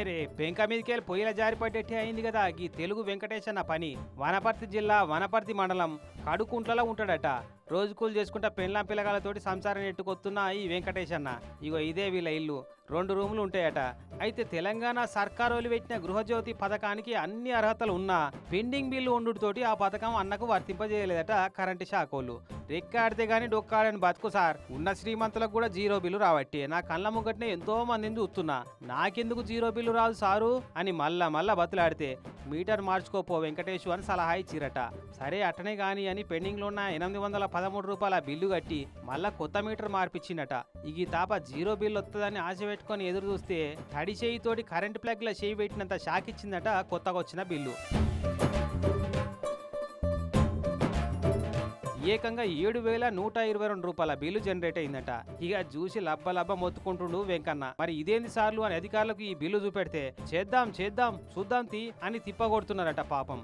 అరే పెంక మీదకెళ్ళి పొయ్యిల జారిపడ్డట్టే అయింది కదా ఈ తెలుగు వెంకటేష్ అన్న పని. వనపర్తి జిల్లా వనపర్తి మండలం కడుకుంట్లలో ఉంటాడట. రోజు కూలి చేసుకుంటా పెండ్లాం పిల్లగాలతోటి సంసారం నెట్టుకొస్తున్న ఈ వెంకటేష్ అన్న. ఇగో ఇదే వీళ్ళ ఇల్లు. 2 రూములు ఉంటాయట. అయితే తెలంగాణ సర్కారోళ్ళు పెట్టిన గృహజ్యోతి పథకానికి అన్ని అర్హతలు ఉన్నా పెండింగ్ బిల్లు ఉండుతోటి ఆ పథకం అన్నకు వర్తింపజేయలేదట కరెంటు శాఖోళ్ళు. రెక్కాడితే గానీ డొక్కాడని బతుకు సార్. ఉన్న శ్రీమంతులకు కూడా 0 బిల్లు రావట్టి నా కళ్ళ ముగ్గట్నే ఎంతో మందిని చూస్తున్నా. నాకెందుకు 0 బిల్లు రాదు సారు అని మళ్ళా బతులాడితే మీటర్ మార్చుకోపో వెంకటేష్ అని సలహా ఇచ్చిరట. సరే అట్టనే గాని అని పెండింగ్లో ఉన్న 813 రూపాయల బిల్లు కట్టి మళ్ళా కొత్త మీటర్ మార్పిచ్చిందట. ఈ తాప 0 బిల్లు వస్తుందని ఆశ పెట్టుకొని ఎదురు చూస్తే తడి చేయితోటి కరెంటు ప్లగ్ల చేయి పెట్టినంత షాక్ ఇచ్చిందట కొత్తగా వచ్చిన బిల్లు. ఏకంగా 7,122 రూపాయల బిల్లు జనరేట్ అయిందట. ఇక చూసి లబ్బ మొత్తుకుంటుండు వెంకన్న. మరి ఇదేంది సార్లు అని అధికారులకు ఈ బిల్లు చూపెడితే చేద్దాం చూద్దాం తీ అని తిప్పగొడుతున్నారట పాపం.